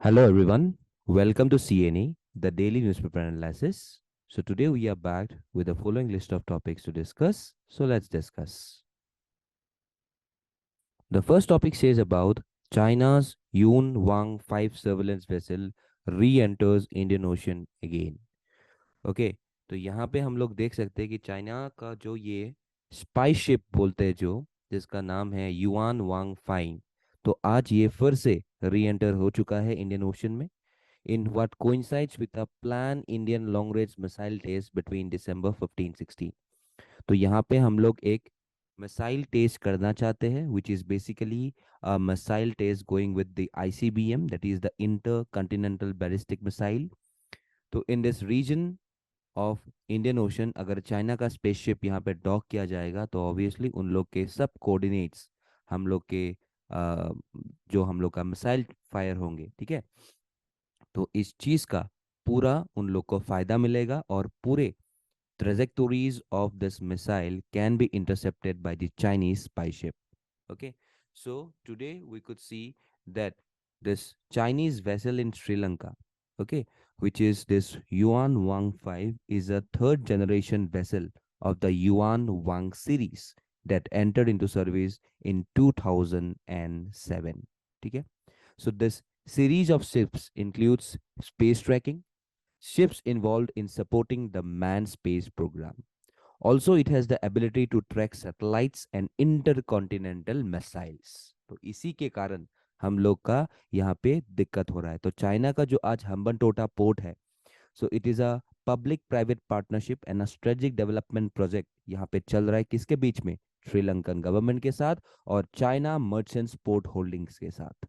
Hello everyone, welcome to CNE, the daily newspaper analysis. So today we are back with the following list of topics to discuss. So let's discuss. The first topic says about China's Yun Wang 5 surveillance vessel re-enters Indian Ocean again. Okay, तो यहाँ पे हम लोग देख सकते हैं कि China का जो ये स्पाई शिप बोलते हैं जो जिसका नाम है युआन वांग फाइन, तो आज ये फिर से री एंटर हो चुका है इंडियन ओशन में in what coincides with a planned Indian long range missile test between December 15-16. तो यहाँ पे हम लोग एक मिसाइल टेस्ट करना चाहते हैं which is basically a missile test going with the ICBM, that is the intercontinental ballistic missile. तो in this region of Indian ocean अगर चाइना का स्पेसशिप यहाँ पे डॉक किया जाएगा तो ऑब्वियसली उन लोग के सब कोऑर्डिनेट्स हम लोग के जो हम लोग का मिसाइल फायर होंगे, ठीक है। तो इस चीज का पूरा उन लोग को फायदा मिलेगा और पूरे trajectories of this missile can be intercepted by the Chinese spy ship. Okay, so today we could see that this Chinese vessel in Sri Lanka, okay, which is this Yuan Wang 5, is a third generation vessel of the Yuan Wang series that entered into service in 2007. Okay, so this series of ships includes space tracking, ships involved in supporting the manned space program. Also, it has the ability to track satellites and intercontinental missiles. तो इसी के कारण हम लोग का यहाँ पे दिक्कत हो रहा है। तो चाइना का जो आज हम्बन टोटा पोर्ट है, so it is a public private partnership and a strategic development project यहाँ पे चल रहा है किसके बीच में, श्रीलंकन गवर्नमेंट के साथ और चाइना मर्चेंट्स पोर्ट होल्डिंग्स के साथ,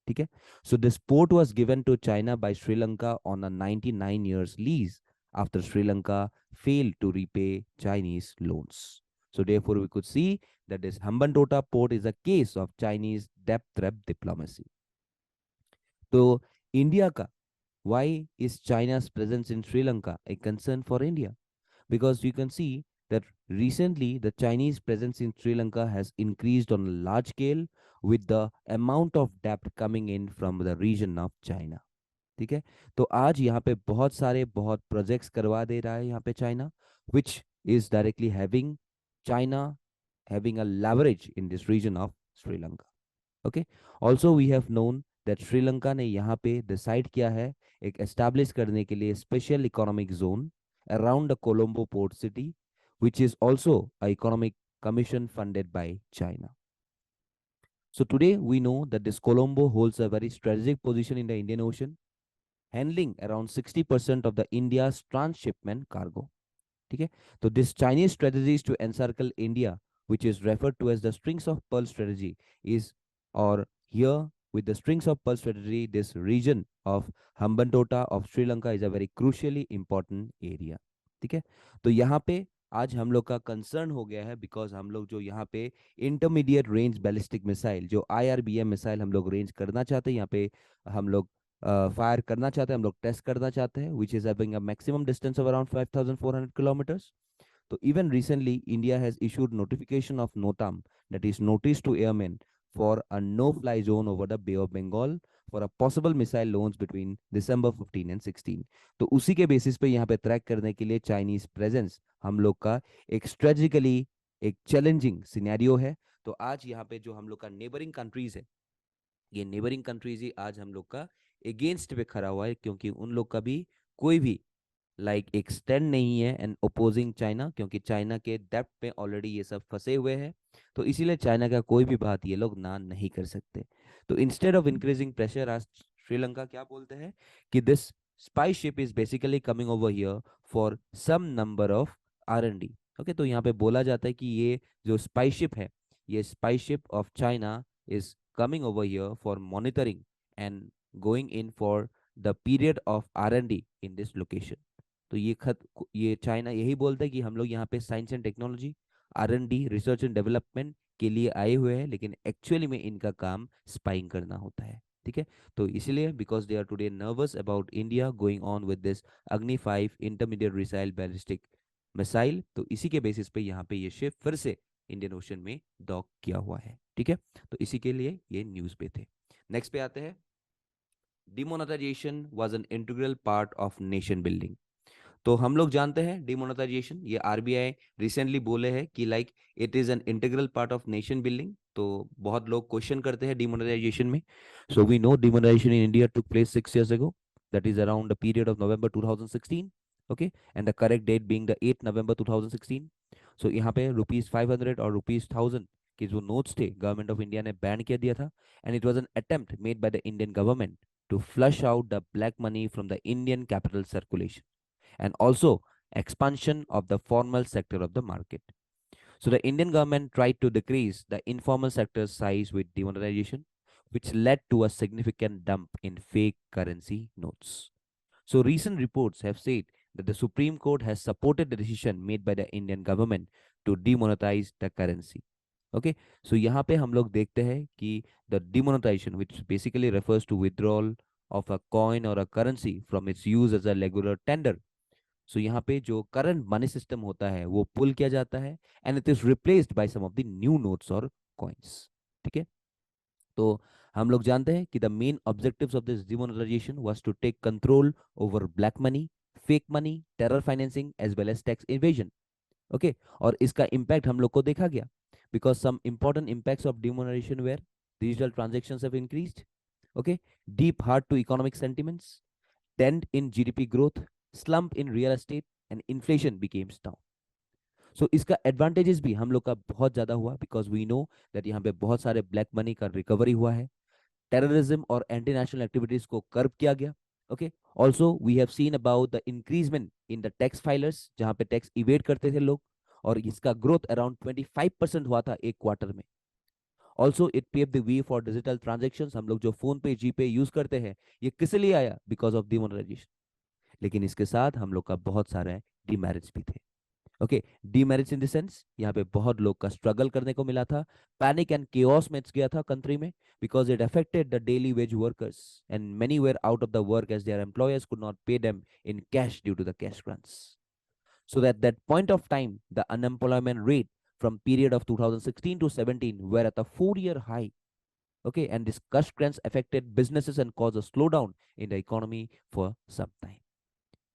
ठीक है। So this port was given to China by Sri Lanka on a 99 years lease after Sri Lanka failed to repay Chinese loans. So therefore we could see that this Hambantota port is a case of Chinese debt trap diplomacy. तो India का why is China's presence in Sri Lanka a concern for India? Because you can see that recently the Chinese presence in Sri Lanka has increased on a large scale with the amount of debt coming in from the region of China. ठीक है, तो आज यहाँ पे बहुत projects करवा दे रहा है यहाँ पे China, which is directly having China having a leverage in this region of Sri Lanka. Okay. Also we have known that Sri Lanka ने यहाँ पे डिसाइड किया है एक एस्टैब्लिश करने के लिए special economic zone around the Colombo port city, which is also a economic commission funded by China. So today we know that this Colombo holds a very strategic position in the Indian Ocean, handling around 60% of the India's transshipment cargo. ठीक है, तो this Chinese strategies to encircle India which is referred to as the strings of pearl strategy is, or here with the strings of pearl strategy, this region of Hambantota of Sri Lanka is a very crucially important area. ठीक है, तो यहाँ पे आज हम लोग का concern हो गया है बिकॉज हम लोग जो यहाँ पे इंटरमीडिएट रेंज बैलिस्टिक मिसाइल जो IRBM मिसाइल हम लोग रेंज करना चाहते हैं, यहाँ पे हम लोग फायर करना चाहते हैं, हम लोग टेस्ट करना चाहते हैं, which is having a maximum distance of around 5400 kilometres. So even recently, India has issued notification of NOTAM, that is notice to airmen, for a no-fly zone over the Bay of Bengal for a possible missile launch between December 15 and 16. तो उसी के basis पे यहाँ पे track करने के लिए Chinese presence हम लोग का एक स्ट्रेटेजिकली एक चैलेंजिंग सिनेरियो है. तो आज यहाँ पे जो हम लोग का नेबरिंग कंट्रीज है, ये नेबरिंग कंट्रीज ही आज हम लोग का अगेंस्ट पे खड़ा हुआ है क्योंकि उन लोग का भी कोई भी एक स्टैंड नहीं है एंड ओपोजिंग चाइना, क्योंकि चाइना के डेप्थ पे ऑलरेडी ये सब फंसे हुए हैं. तो इसीलिए चाइना का कोई भी बात ये लोग ना नहीं कर सकते. तो इंस्टेड ऑफ इंक्रीजिंग प्रेशर आज श्रीलंका क्या बोलते हैं कि this spy ship is basically coming over here for some number of R&D. Okay, तो यहाँ पे बोला जाता है कि ये जो स्पाई शिप है, ये spy ship of China is coming over here for monitoring and going in for the period of R&D in this location. तो ये चाइना यही बोलता है कि हम लोग यहाँ पे science and technology, R&D, research and development के लिए आए हुए हैं, लेकिन एक्चुअली में इनका काम स्पाइंग करना होता है. ठीक है, तो इसलिए because they are today nervous about India going on with this Agni 5 intermediate रिसाइल ballistic missile, तो इसी के बेसिस पे यहाँ पे ये शिप फिर से इंडियन ओशन में डॉक किया हुआ है. ठीक है, तो इसी के लिए ये न्यूज पे थे. नेक्स्ट पे आते हैं. Demonetization was an integral part of nation building. तो हम लोग जानते हैं डिमोनेटाइजेशन, ये आरबीआई रिसेंटली बोले हैं कि like it is an integral part of nation building. तो बहुत लोग क्वेश्चन करते हैं डिमोनेटाइजेशन में। So we know demonetisation in India took place 6 years ago, that is around the period of November 2016, okay, and the correct date being the 8th November 2016. So यहाँ पे ₹500 और ₹1000 के जो नोट्स थे गवर्नमेंट ऑफ इंडिया ने ban किया दिया था, and it was an attempt made by the Indian government to flush out the black money from the Indian capital circulation and also expansion of the formal sector of the market. So the Indian government tried to decrease the informal sector's size with demonetization, which led to a significant dump in fake currency notes. So recent reports have said that the Supreme Court has supported the decision made by the Indian government to demonetize the currency. Okay, so यहाँ पे हम लोग देखते हैं कि the demonetization, which basically refers to withdrawal of a coin or a currency from its use as a regular tender. सो यहाँ पे जो करंट मनी सिस्टम होता है वो पुल किया जाता है, and it is replaced by some of the new notes और कॉइन्स। ठीक है, तो हम लोग जानते हैं कि the main objectives of this demonetisation was to take control over black money, fake money, terror financing as well as tax evasion. Okay, और इसका इम्पैक्ट हम लोग को देखा गया, because some important impacts of demonetisation were digital transactions have increased, okay, deep hurt to economic sentiments, dent in GDP growth, slump in real estate, and inflation became down. सो इसका advantages भी हम लोग का बहुत ज्यादा हुआ, बिकॉज वी नो दैट यहाँ पे बहुत सारे ब्लैक मनी का रिकवरी हुआ है, टेररिज्म और एंटी नेशनल एक्टिविटीज को कर्ब किया गया। Okay, also we have seen about the increment in the tax filers, जहां पे टैक्स इवेड करते थे लोग, और इसका ग्रोथ अराउंड 25% हुआ था एक क्वार्टर में। Also it pave the way for digital transaction. हम लोग जो फोन पे जीपे यूज करते हैं, ये किस लिए आया? Because of demonetisation. लेकिन इसके साथ हम लोग का बहुत सारे डीमेरिट्स भी थे। Okay, demerits in the sense यहाँ पे बहुत लोग का स्ट्रगल करने को मिला था, पैनिक एंड केओस मच गया था कंट्री में, because it affected the daily wage workers and many were out of the work as their employers could not pay them in cash due to the cash crunch. So at that point of time, the unemployment rate from period of 2016 to 17 were at a 4-year high. Okay, and this cost crunch affected businesses and caused a slowdown in the economy for some time.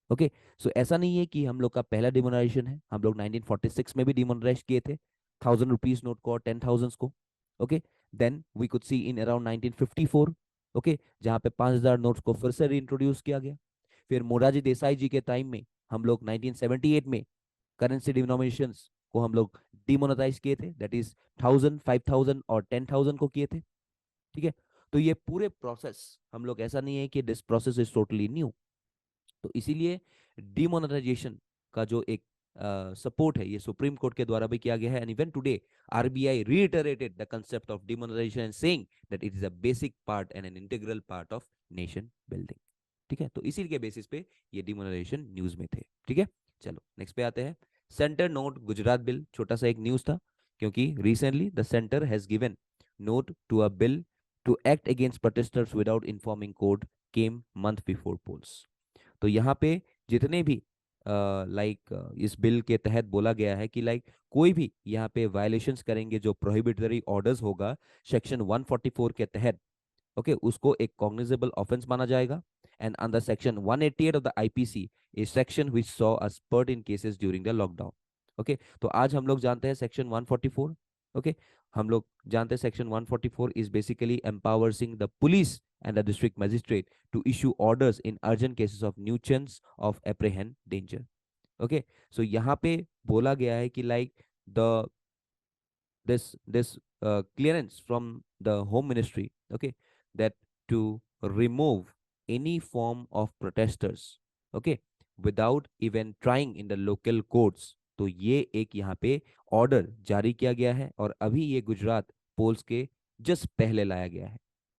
Okay, so ऐसा नहीं है कि हम लोग का पहला demonetisation है, हम लोग 1946 में भी डिमोनेटाइज किए थे 1000 रुपीज नोट को और 10,000 को। Okay, then we could see in around 1954, okay, जहां पे 5,000 नोट्स को फिर से रीइंट्रोड्यूस किया गया। फिर मोरारजी देसाई जी के टाइम में हम लोग 1978 में करेंसी डिनोमिनेशंस को हम लोग डिमोनेटाइज किए थे, दैट इज 1000, 5000 और 10,000 को किए थे। ठीक है, तो ये पूरे प्रोसेस हम लोग, ऐसा नहीं है कि this process is totally new. तो इसीलिए डिमोनेटाइजेशन का जो एक सपोर्ट है, ये सुप्रीम कोर्ट के द्वारा भी किया गया है, and even today RBI reiterated the concept of demonetization and saying that it is a basic part and an integral part of nation building. ठीक है, तो इसी के बेसिस पे ये डिमोनेटाइजेशन न्यूज में थे। ठीक है, चलो नेक्स्ट पे आते हैं। सेंटर नोट गुजरात बिल, छोटा सा एक न्यूज था, क्योंकि recently the centre has given note to a bill to act against protesters without informing court came month before polls. तो यहाँ पे जितने भी लाइक इस बिल के तहत बोला गया है कि लाइक कोई भी यहाँ पे वायलेशंस करेंगे, जो प्रोहिबिटरी ऑर्डर्स होगा सेक्शन 144 के तहत, ओके, उसको एक कॉग्निजेबल ऑफेंस माना जाएगा। And under section 188 of the IPC, a section which saw a spurt in cases during the lockdown. Okay, तो आज हम लोग जानते हैं सेक्शन 144। ओके, हम लोग जानते हैं section 144 is basically empowering the police and the district magistrate to issue orders in urgent cases of nuisance of apprehend danger. Okay, so यहाँ पे बोला गया है कि like the this clearance from the home ministry, okay, that to remove any form of protesters, okay, without even trying in the local courts, तो ये एक यहाँ पे ऑर्डर जारी किया गया है, और अभी ये गुजरात पोल्स के जस्ट पहले लाया गया है।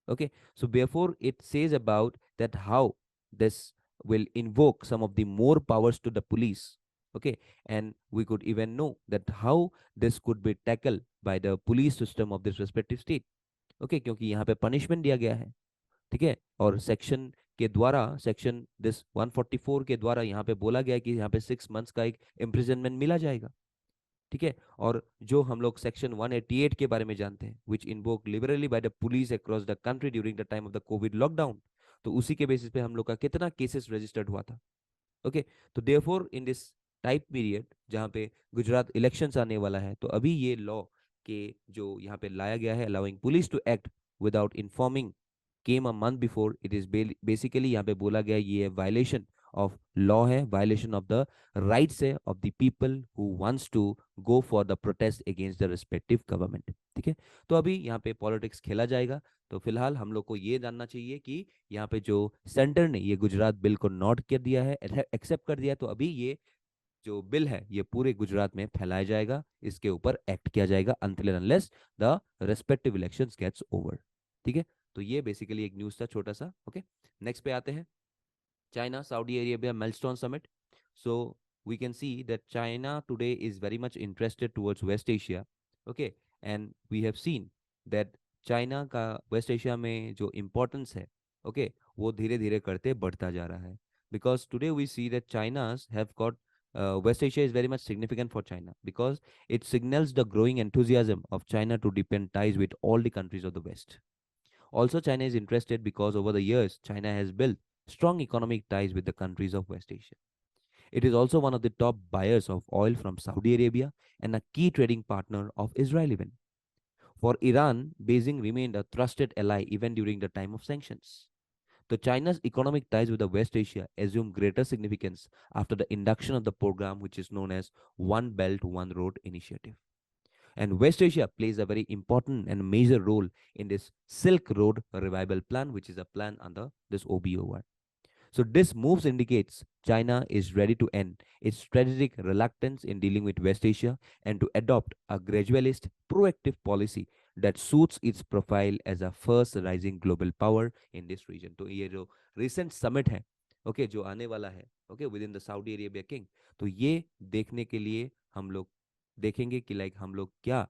Okay, so therefore it says about that how this will invoke some of the more powers to the police. Okay, and we could even know that how this could be tackled by the police system of this respective state. Okay, क्योंकि यहाँ पे punishment दिया गया है। ठीक है, और section के द्वारा, सेक्शन दिस 144 के द्वारा यहाँ पे बोला गया है कि यहाँ पे 6 months का एक इम्प्रिजनमेंट मिला जाएगा। ठीक है, और जो हम लोग सेक्शन 188 के बारे में जानते हैं, which invoke liberally by the police across the country during the time of the covid lockdown, तो उसी के बेसिस पे हम लोग का कितना केसेस रजिस्टर्ड हुआ था। ओके, तो therefore in this type period जहाँ पे गुजरात इलेक्शंस आने वाला है, तो अभी ये लॉ के जो यहाँ पे लाया गया है, allowing police to act without informing, came a month before. It is basically यहाँ पे बोला गया ये वायलेशन ऑफ लॉ है, वायलेशन ऑफ द राइट्स है of the people who wants to go for the protest against the respective government. ठीक है, तो अभी यहाँ पे पॉलिटिक्स खेला जाएगा। तो फिलहाल हम लोग को ये जानना चाहिए कि यहाँ पे जो सेंटर ने ये गुजरात बिल को नोट कर दिया है, एक्सेप्ट कर दिया है, तो अभी ये जो बिल है ये पूरे गुजरात में फैलाया जाएगा, इसके ऊपर एक्ट किया जाएगा until and unless the respective elections gets over. ठीक है, तो ये बेसिकली एक न्यूज़ था छोटा सा। ओके, नेक्स्ट पे आते हैं, China Saudi Arabia Milestone Summit. So we can see that China today is very much interested towards West Asia. Okay, and we have seen that China का West Asia में जो importance है, okay, वो धीरे धीरे करते बढ़ता जा रहा है, because today we see that China's have got West Asia is very much significant for China because it signals the growing enthusiasm of China to deepen ties with all the countries of the West. Also, China is interested because over the years, China has built strong economic ties with the countries of West Asia. It is also one of the top buyers of oil from Saudi Arabia and a key trading partner of Israel even. For Iran, Beijing remained a trusted ally even during the time of sanctions. So China's economic ties with the West Asia assume greater significance after the induction of the program which is known as One Belt, One Road initiative. And West Asia plays a very important and major role in this Silk Road Revival Plan, which is a plan under this OBOR. So this moves indicates China is ready to end its strategic reluctance in dealing with West Asia and to adopt a gradualist, proactive policy that suits its profile as a first rising global power in this region. तो ये जो recent summit है, okay, जो आने वाला है, okay, with in the Saudi Arabia king, तो ये देखने के लिए हम लोग देखेंगे कि लाइक हम लोग क्या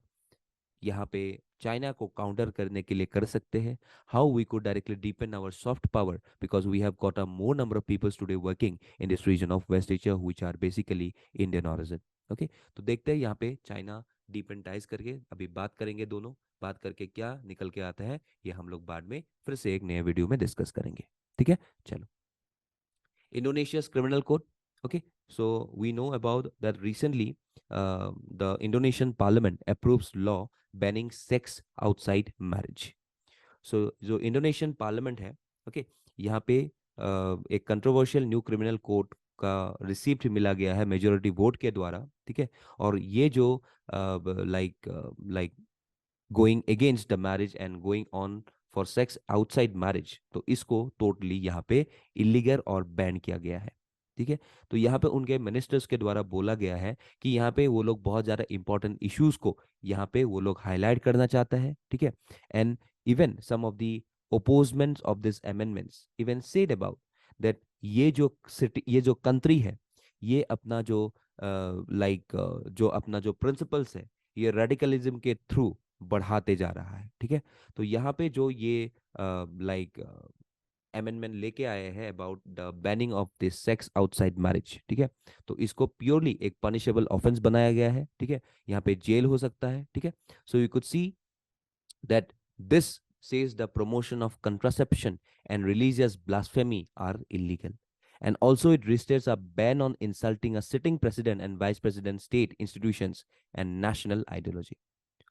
यहाँ पे चाइना को काउंटर करने के लिए कर सकते हैं, how we could directly deepen our soft power because we have got a more number of peoples today working in this region of West Asia which are basically Indian origin. Okay, तो देखते हैं यहाँ पे China डिपेंडाइज करके अभी बात करेंगे, दोनों बात करके क्या निकल के आता है ये हम लोग बाद में फिर से एक नए वीडियो में डिस्कस करेंगे। ठीक है, चलो। Indonesia's criminal code. Okay, so we know about that recently the Indonesian parliament approves law banning sex outside marriage. So जो इंडोनेशियन पार्लियामेंट है, ओके, यहाँ पे एक कंट्रोवर्शियल न्यू क्रिमिनल कोड का रिसीप्ट मिला गया है मेजोरिटी वोट के द्वारा। ठीक है, और ये जो like going against the marriage and going on for sex outside marriage, तो इसको टोटली यहाँ पे इलीगल और बैन किया गया है। ठीक है, तो यहाँ पे उनके मिनिस्टर्स के द्वारा बोला गया है कि यहाँ पे वो लोग बहुत ज़्यादा इंपॉर्टेंट इश्यूज को यहाँ पे वो लोग हाईलाइट करना चाहता है। ठीक है, and even some of the opponents of this amendments even said about that ये जो सिटी, ये जो कंट्री है, ये अपना जो जो अपना जो प्रिंसिपल्स है ये रेडिकलिज्म के थ्रू बढ़ाते जा रहा है। ठीक है, तो यहाँ पे जो ये लाइक अमेंडमेंट लेके आए हैं about the banning of this sex outside marriage, ठीक है, तो इसको प्योरली एक पनिशेबल ऑफेंस बनाया गया है। ठीक है, यहाँ पे जेल हो सकता है। ठीक है, so you could see that this says the promotion of contraception and religious blasphemy are illegal, and also it restates a ban on insulting a sitting president and vice president, state institutions and national ideology.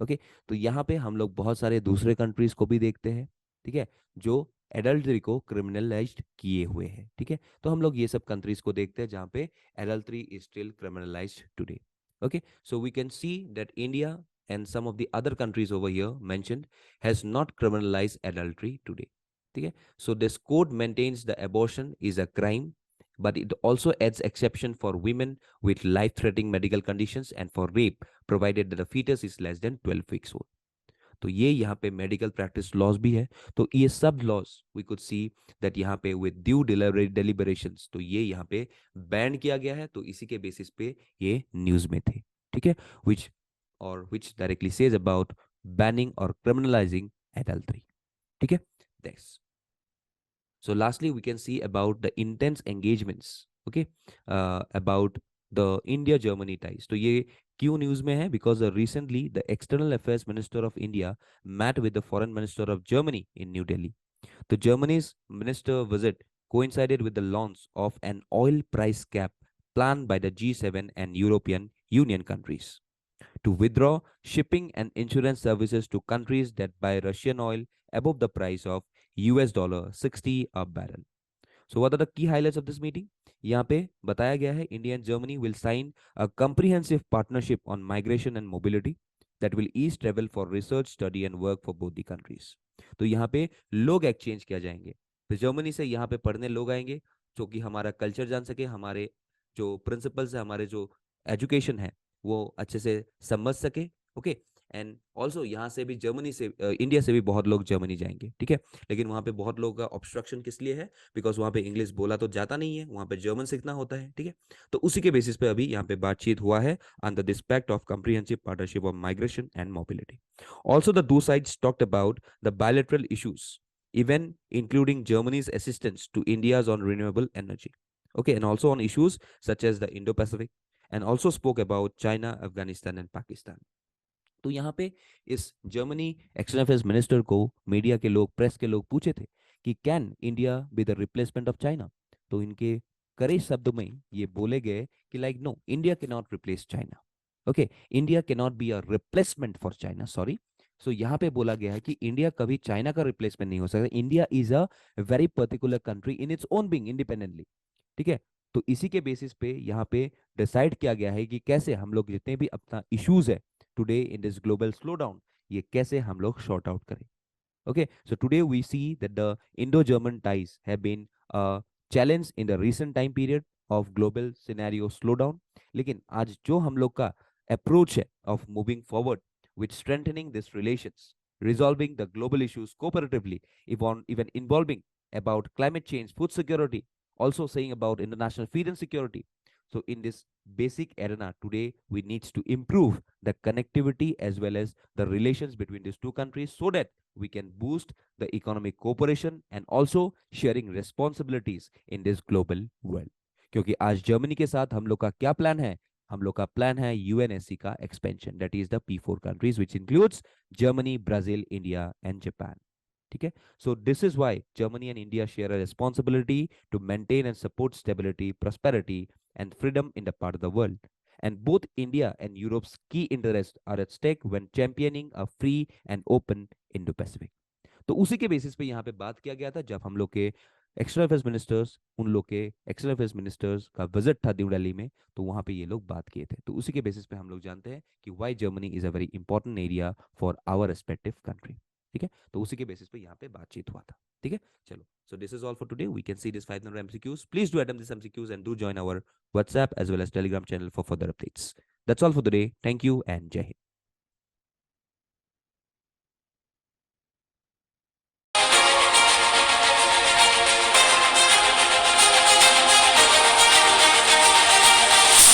Okay, तो यहाँ पे हम लोग बहुत सारे दूसरे countries को भी देखते हैं, ठीक है, जो एडल्ट्री को क्रिमिनलाइज्ड किए हुए हैं। ठीक है, तो हम लोग ये सब कंट्रीज को देखते हैं जहाँ पे adultery is still criminalised today. Okay, so we can see that India and some of the other countries over here mentioned has not criminalized adultery today. ठीक है, so this code maintains the abortion is a crime, but it also adds exception for women with life-threatening medical conditions and for rape, provided that the fetus is less than 12 weeks old. तो ये यहाँ पे medical practice laws भी है, तो ये सब laws we could see that यहाँ पे विद ड्यू डिलिबरेशंस, तो ये यहाँ पे बैन किया गया है, तो इसी के बेसिस पे ये न्यूज में थे। ठीक है, विच or which directly says about banning or criminalizing adultery. ठीक है, next. So lastly, we can see about the intense engagements, okay, about the India-Germany ties. तो ये क्यों न्यूज में है? Because recently the External Affairs Minister of India met with the Foreign Minister of Germany in New Delhi. The Germany's minister visit coincided with the launch of an oil price cap planned by the G7 and European Union countries to withdraw shipping and insurance services to countries that buy Russian oil above the price of US $60 a barrel. So what are the key highlights of this meeting? यहाँ पे बताया गया है India and Germany will sign a comprehensive partnership on migration and mobility that will ease travel for research, study and work for both the countries. तो यहाँ पे लोग exchange किया जाएंगे, तो जर्मनी से यहाँ पे पढ़ने लोग आएंगे जो कि हमारा कल्चर जान सके, हमारे जो प्रिंसिपल्स है, हमारे जो एजुकेशन है वो अच्छे से समझ सके। ओके, एंड ऑल्सो यहाँ से भी जर्मनी से इंडिया से भी बहुत लोग जर्मनी जाएंगे, ठीक है। लेकिन वहाँ पे बहुत लोगों का ऑब्स्ट्रक्शन किस लिए है? बिकॉज वहाँ पे इंग्लिश बोला तो जाता नहीं है, वहाँ पे जर्मन सीखना होता है, ठीक है। तो उसी के बेसिस पे अभी यहाँ पे बातचीत हुआ है under the aspect of comprehensive partnership of migration and mobility. Also the two sides talked about the bilateral issues, even including Germany's assistance to India's on renewable energy. Okay, and also on issues such as the Indo-Pacific, and also spoke about China, Afghanistan, and Pakistan. तो यहाँ पे इस Germany external affairs minister को media के लोग, press के लोग पूछे थे कि can India be the replacement of China. तो इनके कड़े शब्दों में ये बोले गए कि लाइक नो, इंडिया के not replace China. Okay, India के not be a replacement for China, sorry. So यहाँ पे बोला गया है कि इंडिया कभी चाइना का रिप्लेसमेंट नहीं हो सकता। India is a very particular country in its own being independently, ठीक है। तो इसी के बेसिस पे यहाँ पे डिसाइड किया गया है कि कैसे हम लोग जितने भी अपना इश्यूज है today in this global slowdown, ये कैसे हम लोग शॉर्ट आउट करें। Okay, so today we see that the Indo-German ties have been a challenge in the recent time period of global scenario slowdown. लेकिन आज जो हम लोग का approach है of moving forward with strengthening these relations, resolving the global issues cooperatively, even involving about climate change, food security, also saying about international feed and security. So in this basic arena today, we need to improve the connectivity as well as the relations between these two countries so that we can boost the economic cooperation and also sharing responsibilities in this global world. क्योंकि आज Germany के साथ हम लोग का क्या plan है? हम लोग का प्लान है यूएनएससी का expansion, that is the P4 countries which includes Germany, Brazil, India and Japan, ठीक है। So this is why Germany and India share a responsibility to maintain and support stability, prosperity and freedom in the part of the world. And both India and Europe's key interests are at stake when championing a free and open Indo-Pacific. तो उसी के basis पे यहाँ पे बात किया गया था जब हम लोग के एक्सटर्नल अफेयर्स मिनिस्टर्स, उन लोग के एक्सटर्नल अफेयर्स मिनिस्टर्स का विजिट था न्यू दिल्ली में, तो वहाँ पे ये लोग बात किए थे। तो उसी के बेसिस पे हम लोग जानते हैं कि why Germany is a very important area for our respective country, ठीक है। तो उसी के बेसिस पे यहाँ पे बातचीत हुआ था, ठीक है। चलो, so this is all for today. We can see this 5 number MCQs. Please do attempt these MCQs and do join our WhatsApp as well as Telegram channel for further updates. That's all for today. Thank you and Jai Hind.